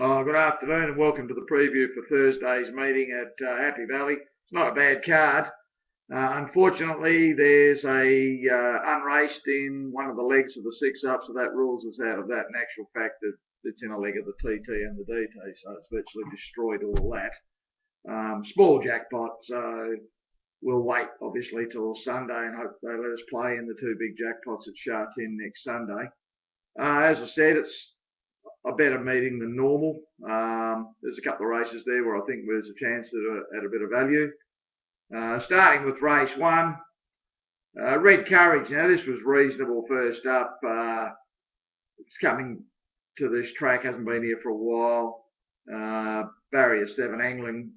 Oh, good afternoon and welcome to the preview for Thursday's meeting at Happy Valley. It's not a bad card. Unfortunately, there's unraced in one of the legs of the six-up, so that rules us out of that. In actual fact, it's in a leg of the TT and the DT, so it's virtually destroyed all that. Small jackpot, so we'll wait obviously till Sunday and hope they let us play in the two big jackpots at Sha Tin next Sunday. As I said, it's a better meeting than normal. There's a couple of races there where I think there's a chance at a bit of value. Starting with race one, Red Courage. Now this was reasonable first up. It's coming to this track, hasn't been here for a while. Barrier 7 angling,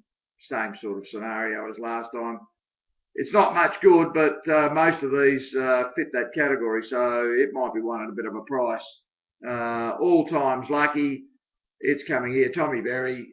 same sort of scenario as last time. It's not much good, but most of these fit that category, so it might be one at a bit of a price. All times lucky. It's coming here. Tommy Berry.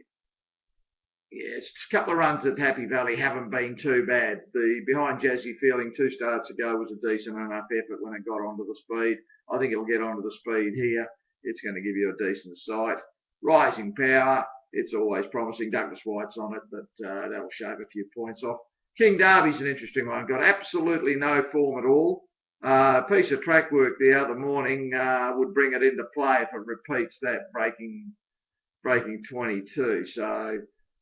Yes, a couple of runs at Happy Valley haven't been too bad. The behind Jazzy Feeling 2 starts ago was a decent enough effort when it got onto the speed. I think it'll get onto the speed here. It's going to give you a decent sight. Rising Power. It's always promising. Douglas White's on it, but that'll shave a few points off. King Derby's an interesting one. Got absolutely no form at all. A piece of track work the other morning would bring it into play if it repeats that, breaking 22. So,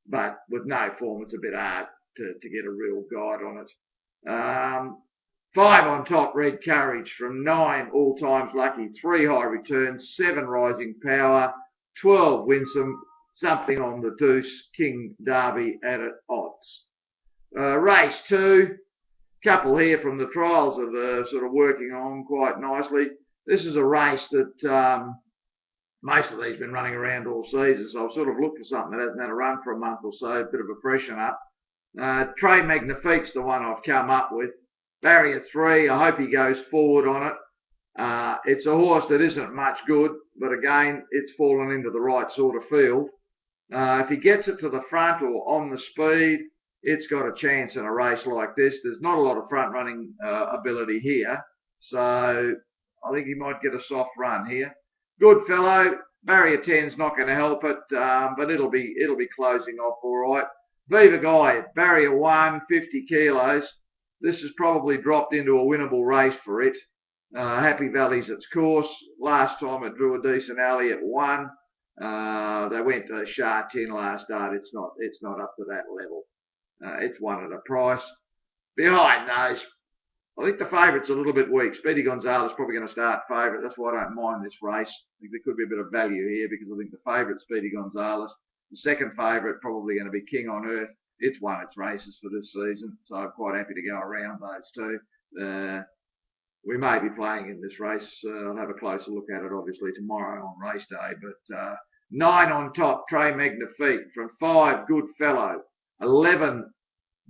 but with no form, it's a bit hard to get a real guide on it. 5 on top, Red Courage from 9 all times lucky, 3 high returns, 7 rising power, 12 winsome, something on the deuce, King Derby at odds. Race 2. Couple here from the trials are sort of working on quite nicely. This is a race that most of these have been running around all season, so I've sort of looked for something that hasn't had a run for a month or so, a bit of a freshen up. Très Magnifique's the one I've come up with. Barrier 3, I hope he goes forward on it. It's a horse that isn't much good, but again, it's fallen into the right sort of field. If he gets it to the front or on the speed, it's got a chance in a race like this. There's not a lot of front running ability here, so I think he might get a soft run here. Good fellow. Barrier 10's not going to help it, but it'll be closing off all right. Viva Guy, Barrier 1, 50 kilos. This has probably dropped into a winnable race for it. Happy Valley's its course. Last time it drew a decent alley at 1. They went to Sha Tin last start. It's not up to that level. It's 1 at a price. Behind those, I think the favourite's a little bit weak. Speedy Gonzalez probably going to start favourite. That's why I don't mind this race. I think there could be a bit of value here because I think the favourite's Speedy Gonzalez. The second favourite probably going to be King on Earth. It's won its races for this season, so I'm quite happy to go around those two. We may be playing in this race. I'll have a closer look at it obviously tomorrow on race day. But 9 on top, Très Magnifique. From 5, Good Fellow. 11,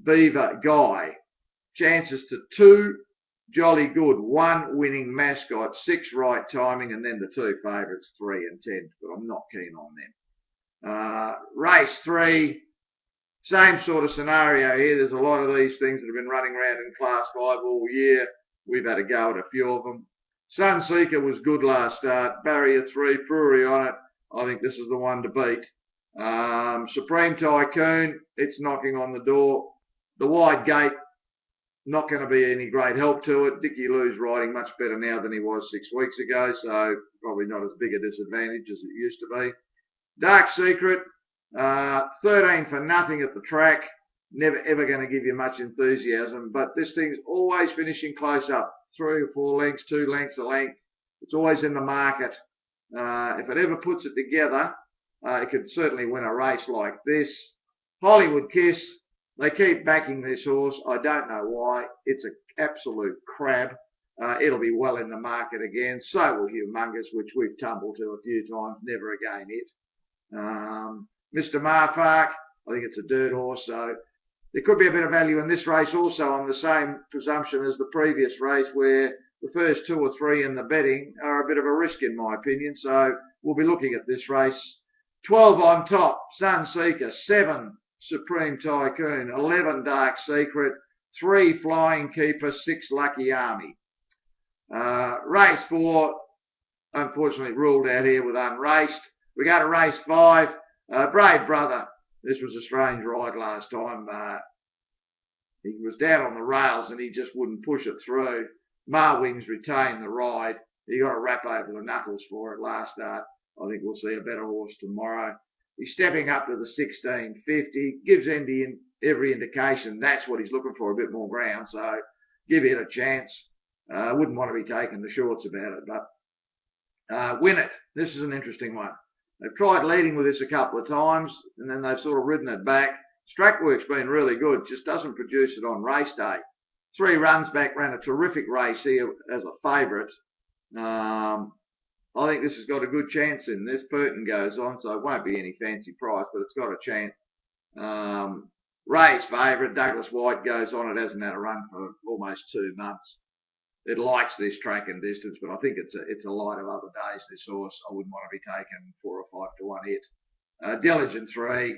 Beaver Guy. Chances to 2, Jolly Good. 1, Winning Mascot. 6, Right Timing. And then the 2 favourites, 3 and 10. But I'm not keen on them. Race 3. Same sort of scenario here. There's a lot of these things that have been running around in Class 5 all year. We've had a go at a few of them. Sunseeker was good last start. Barrier 3, Brewery on it. I think this is the one to beat. Supreme Tycoon, it's knocking on the door. The Wide Gate, not going to be any great help to it. Dickie Lou's riding much better now than he was 6 weeks ago, so probably not as big a disadvantage as it used to be. Dark Secret, 13 for nothing at the track. Never ever going to give you much enthusiasm, but this thing's always finishing close up. 3 or 4 lengths, 2 lengths a length. It's always in the market. If it ever puts it together, it could certainly win a race like this. Hollywood Kiss, they keep backing this horse. I don't know why. It's an absolute crab. It'll be well in the market again. So will Humongous, which we've tumbled to a few times. Never again it. Mr. Marfark, I think it's a dirt horse, so there could be a bit of value in this race also on the same presumption as the previous race where the first 2 or 3 in the betting are a bit of a risk in my opinion. So we'll be looking at this race. 12 on top, Sunseeker. 7, Supreme Tycoon. 11, Dark Secret. 3, Flying Keeper. 6, Lucky Army. Race 4, unfortunately ruled out here with unraced. We go to race 5. Brave Brother. This was a strange ride last time. He was down on the rails and he just wouldn't push it through. Marwings retained the ride. He got a rap over the knuckles for it last start. I think we'll see a better horse tomorrow. He's stepping up to the 1650. Gives every indication that's what he's looking for, a bit more ground. So give it a chance. Wouldn't want to be taking the shorts about it, but Win It. This is an interesting one. They've tried leading with this a couple of times, and then they've sort of ridden it back. Trackwork's been really good, just doesn't produce it on race day. 3 runs back, ran a terrific race here as a favourite. I think this has got a good chance in this. Burton goes on, so it won't be any fancy price, but it's got a chance. Ray's favourite, Douglas White, goes on. It hasn't had a run for almost 2 months. It likes this track and distance, but I think it's a light of other days, this horse. I wouldn't want to be taking 4 or 5 to 1 hit. Diligent 3,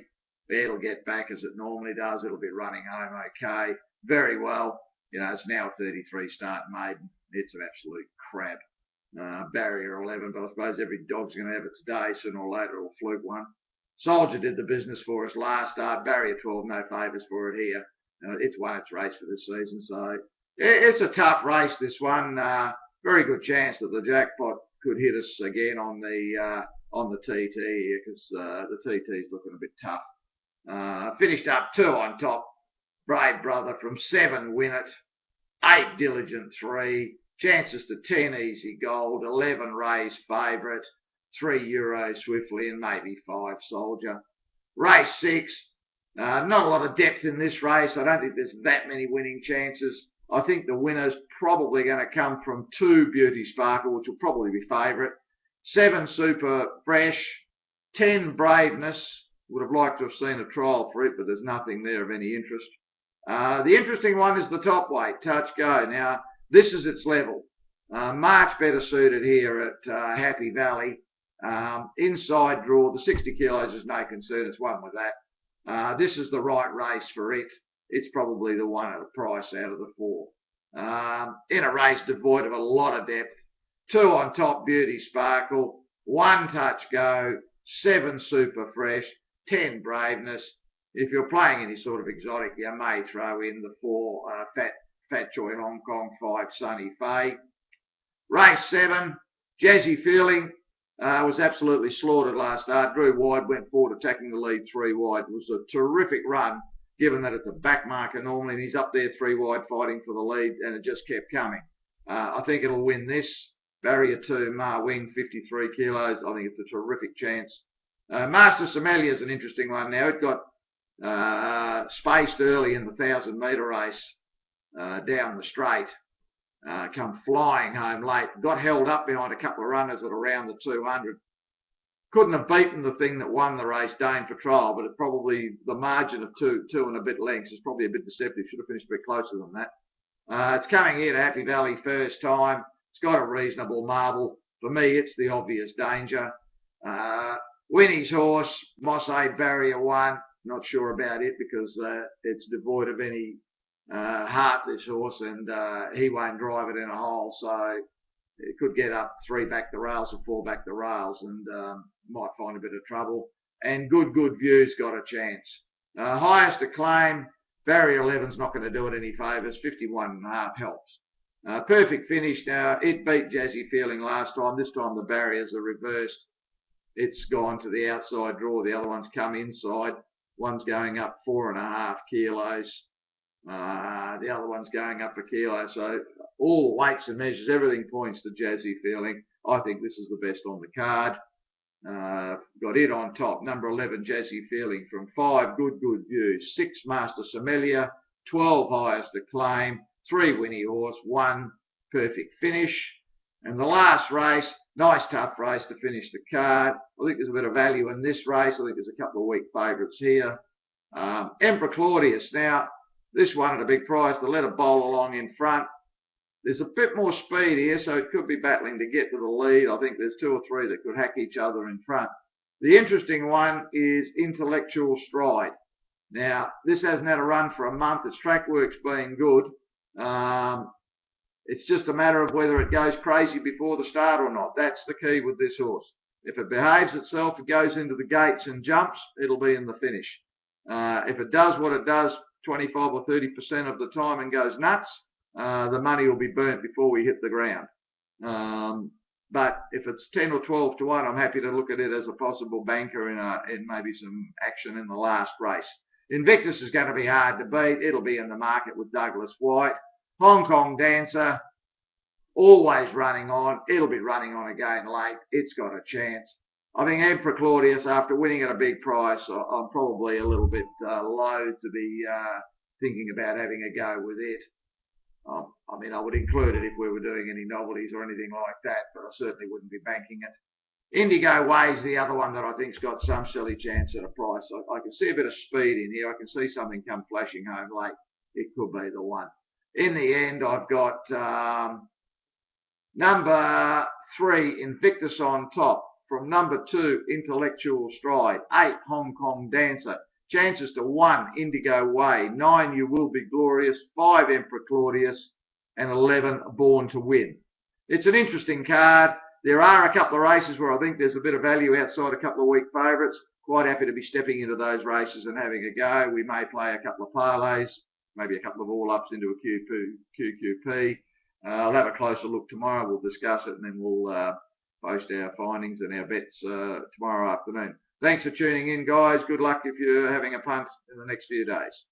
it'll get back as it normally does. It'll be running home okay. Very well. You know, it's now a 33 start maiden. It's an absolute crab. Barrier 11, but I suppose every dog's going to have its day. Sooner or later it'll fluke one. Soldier did the business for us last start. Barrier 12, no favours for it here. It's won its race for this season, so it's a tough race, this one. Very good chance that the jackpot could hit us again on the TT here, because the TT is looking a bit tough. Finished up 2 on top. Brave Brother from 7, Win It. 8, Diligent 3. Chances to 10, Easy Gold. 11, Ray's favourite. 3 Euro Swiftly, and maybe 5 Soldier. Race 6. Not a lot of depth in this race. I don't think there's that many winning chances. I think the winner's probably going to come from 2 Beauty Sparkle, which will probably be favourite. 7 Super Fresh. 10 Braveness. Would have liked to have seen a trial for it, but there's nothing there of any interest. The interesting one is the top weight, Touch Go. Now, this is its level. Much better suited here at Happy Valley. Inside draw, the 60 kilos is no concern. It's one with that. This is the right race for it. It's probably the one at a price out of the 4. In a race devoid of a lot of depth. 2 on top, Beauty Sparkle. 1 Touch Go. 7 Super Fresh. 10 Braveness. If you're playing any sort of exotic, you may throw in the 4 Fat Joy Hong Kong, 5 Sunny Fay. Race 7, Jazzy Feeling was absolutely slaughtered last start. Drew wide, went forward attacking the lead 3 wide. It was a terrific run, given that it's a back marker normally, and he's up there 3 wide fighting for the lead, and it just kept coming. I think it'll win this. Barrier 2, Ma Wing, 53 kilos. I think it's a terrific chance. Master Sommelier is an interesting one now. It got spaced early in the 1,000-metre race down the straight. Come flying home late. Got held up behind a couple of runners at around the 200. Couldn't have beaten the thing that won the race, Dane Patrol, but it probably, the margin of 2 and a bit lengths is probably a bit deceptive. Should have finished a bit closer than that. It's coming here to Happy Valley first time. It's got a reasonable marble. For me, it's the obvious danger. Winnie's horse, Mosse Barrier 1. Not sure about it because it's devoid of any heart, this horse, and he won't drive it in a hole, so it could get up 3 back the rails or 4 back the rails and might find a bit of trouble. And Good View's got a chance. Highest Acclaim, Barrier 11's not going to do it any favours. 51.5 helps. Perfect Finish now. It beat Jazzy Feeling last time. This time the barriers are reversed. It's gone to the outside draw. The other one's come inside. One's going up 4.5 kilos. The other one's going up a kilo. So all the weights and measures, everything points to Jazzy Feeling. I think this is the best on the card. Got it on top. Number 11, Jazzy Feeling from 5, Good View. 6, Master Sommelier. 12, Highest Acclaim. 3, Winnie Horse. 1, Perfect Finish. And the last race, nice tough race to finish the card. I think there's a bit of value in this race. I think there's a couple of weak favourites here. Emperor Claudius. Now, this one at a big price. The letter bowl along in front. There's a bit more speed here, so it could be battling to get to the lead. I think there's 2 or 3 that could hack each other in front. The interesting one is Intellectual Stride. Now, this hasn't had a run for a month. Its track work's been good. It's just a matter of whether it goes crazy before the start or not. That's the key with this horse. If it behaves itself, it goes into the gates and jumps, it'll be in the finish. If it does what it does 25 or 30% of the time and goes nuts, the money will be burnt before we hit the ground. But if it's 10 or 12 to 1, I'm happy to look at it as a possible banker in maybe some action in the last race. Invictus is going to be hard to beat. It'll be in the market with Douglas White. Hong Kong Dancer, always running on. It'll be running on again late. It's got a chance. I think Emperor Claudius, after winning at a big price, I'm probably a little bit loath to be thinking about having a go with it. I mean, I would include it if we were doing any novelties or anything like that, but I certainly wouldn't be banking it. Indigo Way's the other one that I think's got some silly chance at a price. I can see a bit of speed in here. I can see something come flashing home late. It could be the one. In the end, I've got number 3, Invictus on top. From number 2, Intellectual Stride. 8, Hong Kong Dancer. Chances to 1, Indigo Way. 9, You Will Be Glorious. 5, Emperor Claudius. And 11, Born to Win. It's an interesting card. There are a couple of races where I think there's a bit of value outside a couple of weak favourites. Quite happy to be stepping into those races and having a go. We may play a couple of parlays, maybe a couple of all-ups into a QQP. I'll have a closer look tomorrow. We'll discuss it and then we'll post our findings and our bets tomorrow afternoon. Thanks for tuning in, guys. Good luck if you're having a punt in the next few days.